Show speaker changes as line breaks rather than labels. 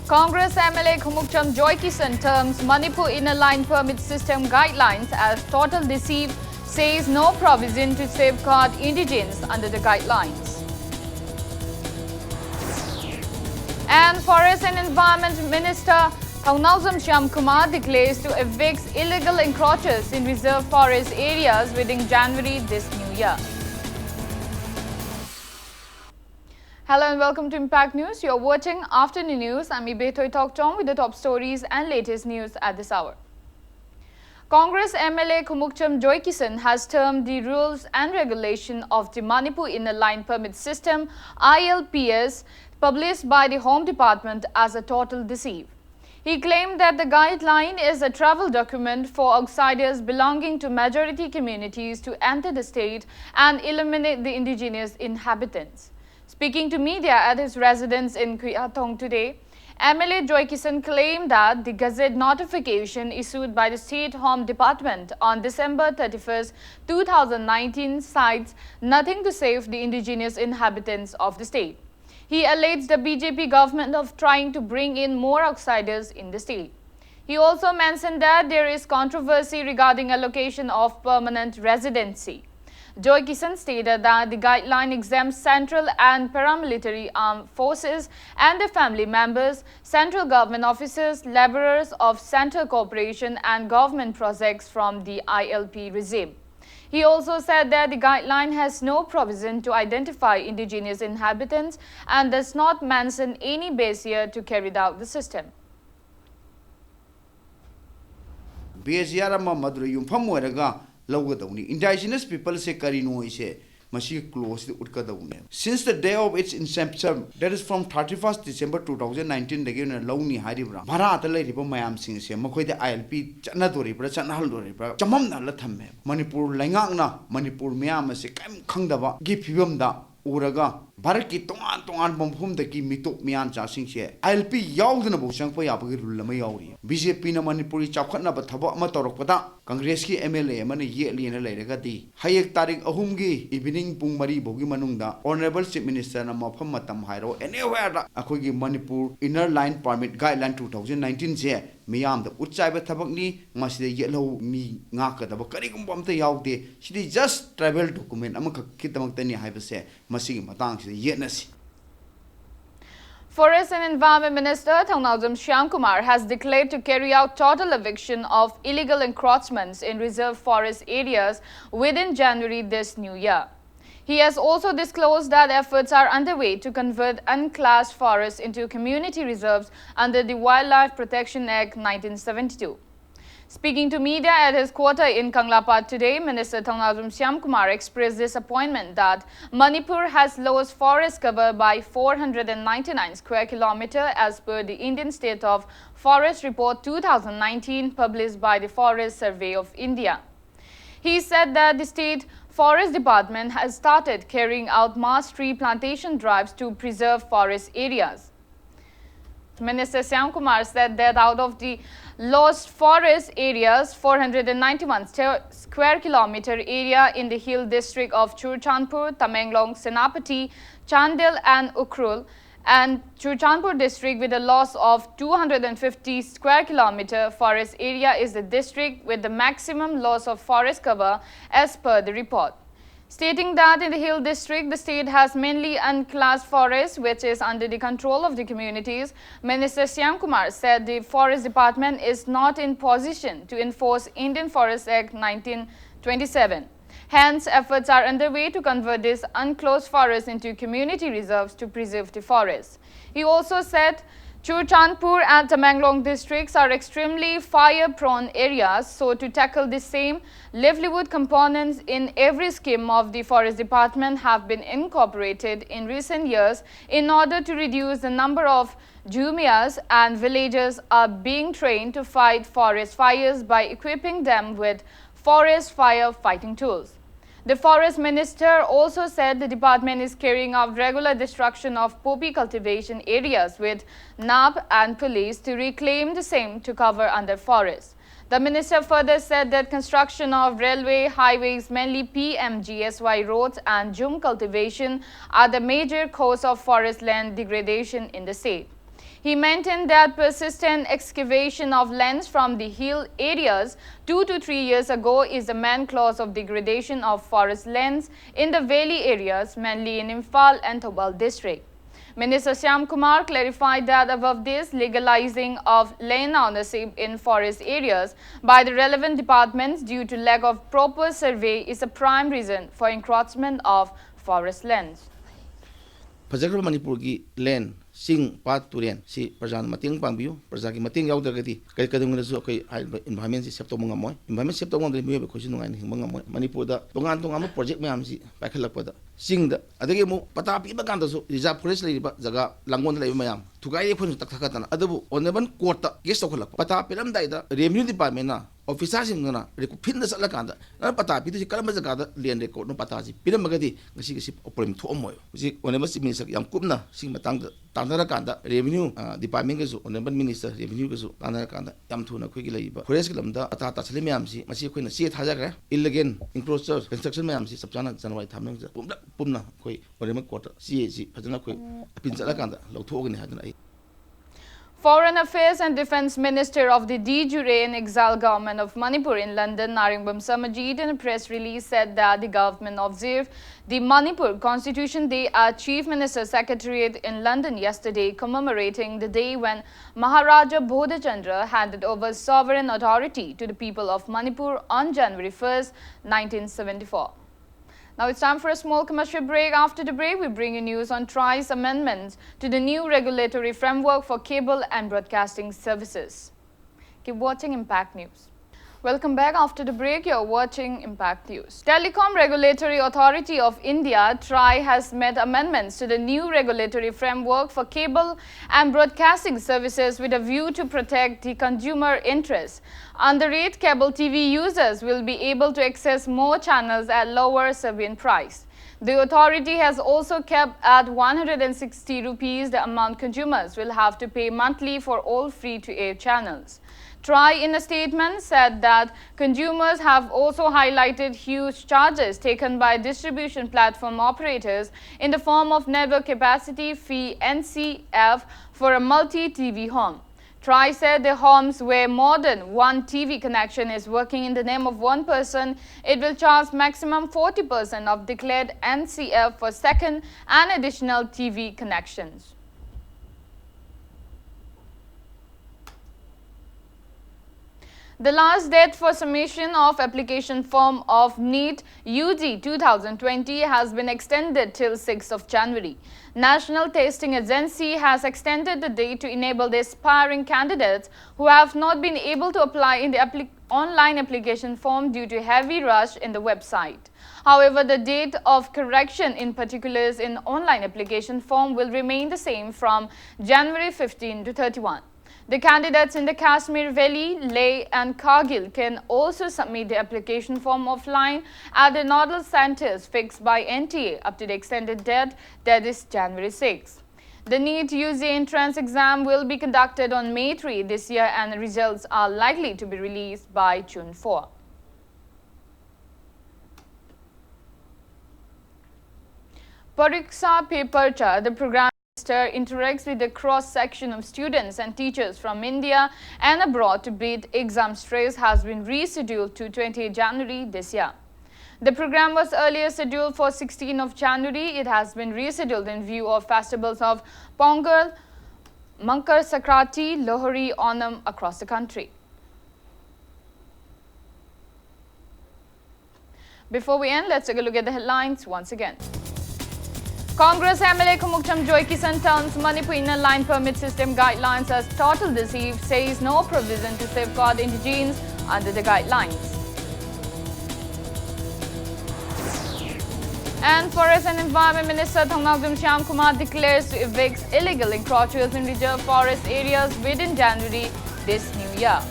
Congress MLA Khumukcham Joy Kisan terms Manipur Inner Line Permit System guidelines as total deceit, says no provision to safeguard indigents under the guidelines. And Forest and Environment Minister Thaunawsam Shyamkumar declares to evict illegal encroachers in reserve forest areas within January this new year. Hello and welcome to Impact News. You are watching Afternoon News. I'm Ibetoy Tokchong with the top stories and latest news at this hour. Congress MLA Khumukcham Joy Kisan has termed the rules and regulation of the Manipur Inner Line Permit System (ILPS) published by the Home Department as a total deceit. He claimed that the guideline is a travel document for outsiders belonging to majority communities to enter the state and eliminate the indigenous inhabitants. Speaking to media at his residence in Kwiatong today, MLA Joy Kisan claimed that the Gazette notification issued by the State Home Department on December 31, 2019 cites nothing to save the indigenous inhabitants of the state. He alleged the BJP government of trying to bring in more outsiders in the state. He also mentioned that there is controversy regarding allocation of permanent residency. Joy Kisan stated that the guideline exempts central and paramilitary armed forces and their family members, central government officers, laborers of central corporation and government projects from the ILP regime. He also said that the guideline has no provision to identify indigenous inhabitants and does not mention any base year to carry out the system.
Indigenous people say Karino close since the day of its inception, that is from 31st December 2019, the given a lonely Haribra. Maratale Mayam sings Mako the ILP Chanadori, Chanaldori, Chamamna Latame, Manipur Langana, Manipur Miam, Sekam Kangdava, give him the Uraga, Baraki Tongan Bombum the Kimito Mian Chasing share. ILP Yaudinabo Shankpa Yapi, BJP Manipuri Chakana, but Taba Matorokota, Congresski MLA, Mani yearly in a Legati, Hayek Tarik Ahumgi, evening Pumari Bogi Manunda, Honorable Chief Minister Namapamatam Hairo, anywhere Akogi Manipur Inner Line Permit Guideline 2019 share. Miam the Uchaiba Tabakni must the yellow me Naka the Bakarikum Bomte Yaude. She just travel document Amaka Kitamatani Hibase, Masi Matang, the Yenesi.
Forest and Environment Minister Thaunawsam Shyamkumar has declared to carry out total eviction of illegal encroachments in reserve forest areas within January this new year. He has also disclosed that efforts are underway to convert unclassed forests into community reserves under the Wildlife Protection Act 1972. Speaking to media at his quarter in Kanglapat today, Minister Thaunawsam Shyamkumar expressed disappointment that Manipur has lost forest cover by 499 square kilometers as per the Indian State of Forest Report 2019 published by the Forest Survey of India. He said that the State Forest Department has started carrying out mass tree plantation drives to preserve forest areas. Minister Shyamkumar said that out of the lost forest areas, 491 square kilometer area in the hill district of Churachandpur, Tamenglong, Senapati, Chandel and Ukhrul, and Churachandpur district with a loss of 250 square kilometer forest area is the district with the maximum loss of forest cover as per the report. Stating that in the hill district, the state has mainly unclassed forests which is under the control of the communities, Minister Shyamkumar said the Forest Department is not in position to enforce Indian Forest Act 1927. Hence, efforts are underway to convert these unclosed forests into community reserves to preserve the forests. He also said Churachandpur and Tamenglong districts are extremely fire-prone areas, so to tackle the same, livelihood components in every scheme of the Forest Department have been incorporated in recent years in order to reduce the number of Jumias and villagers are being trained to fight forest fires by equipping them with forest fire fighting tools. The Forest Minister also said the department is carrying out regular destruction of poppy cultivation areas with NAB and police to reclaim the same to cover under forest. The minister further said that construction of railway, highways, mainly PMGSY roads and jhum cultivation are the major cause of forest land degradation in the state. He maintained that persistent excavation of lands from the hill areas 2 to 3 years ago is the main cause of degradation of forest lands in the valley areas, mainly in Imphal and Thoubal district. Minister Shyam Kumar clarified that above this, legalizing of land ownership in forest areas by the relevant departments due to lack of proper survey is a prime reason for encroachment of forest lands.
Fajakra Manipur ki land sing pat turen si prajan mating pangbiu praja ki mating yaudagati kai kadung na su kai environment si septo mangamoy environment septo ngam mi be khosin ngai ni mangamoy Manipur da tongan tongan project mayam si paikhalak da sing da adagi mu pata pi ba kan da su reserve forest lai ba jaga langon lai mayam thugai phun tak thakatana adabu oneban court ta case tokhalak pata piram dai da revenue department na officer sing na fin da sala kan da na pata pi tu kalam jaga da land record no pata si piram magadi ngasi ngasi problem thu amoy si oneban si minister yam kupna sing matang da tanara kan da revenue department ga su oneban minister revenue ga su tanara kan da yam thu na khoi gi lai ba forest lam da ata ta chale mayam si masi khoi na si thaja gre illegal encroacher construction mayam si sapchana janwai thamnang ja pumna khoi oneban court si phajana khoi pin chala kan da lo thogni hadna ai.
Foreign Affairs and Defence Minister of the de jure and exile government of Manipur in London, Naringbam Samajit, in a press release said that the government observed the Manipur Constitution Day at Chief Minister's Secretariat in London yesterday, commemorating the day when Maharaja Bodhachandra handed over sovereign authority to the people of Manipur on January 1st, 1974. Now it's time for a small commercial break. After the break, we bring you news on TRAI's amendments to the new regulatory framework for cable and broadcasting services. Keep watching Impact News. Welcome back. After the break, you're watching Impact News. Telecom Regulatory Authority of India, TRAI, has made amendments to the new regulatory framework for cable and broadcasting services with a view to protect the consumer interests. Under it, cable TV users will be able to access more channels at lower surveying price. The authority has also kept at 160 rupees the amount consumers will have to pay monthly for all free-to-air channels. TRAI, in a statement, said that consumers have also highlighted huge charges taken by distribution platform operators in the form of network capacity fee (NCF) for a multi-TV home. TRAI said the homes where more than one TV connection is working in the name of one person, it will charge maximum 40% of declared NCF for second and additional TV connections. The last date for submission of application form of NEET UG 2020 has been extended till 6th of January. National Testing Agency has extended the date to enable the aspiring candidates who have not been able to apply in the online application form due to heavy rush in the website. However, the date of correction in particulars in online application form will remain the same from January 15 to 31. The candidates in the Kashmir Valley, Leh and Kargil can also submit the application form offline at the nodal centers fixed by NTA up to the extended date, that is January 6. The NEET UG entrance exam will be conducted on May 3 this year and the results are likely to be released by June 4. Pariksha Pe Parcha, the program interacts with the cross-section of students and teachers from India and abroad to beat exam stress, has been rescheduled to 28 January this year. The program was earlier scheduled for 16 of January. It has been rescheduled in view of festivals of Pongal, Makar Sankranti, Lohri, Onam across the country. Before we end, let's take a look at the headlines once again. Congress MLA Kumukcham Joy Kisan terms Manipur Inner Line Permit System guidelines as total deceive, says no provision to safeguard indigenes under the guidelines. And Forest and Environment Minister Thongnaugdum Shyam Kumar declares to evict illegal encroachers in reserve forest areas within January this new year.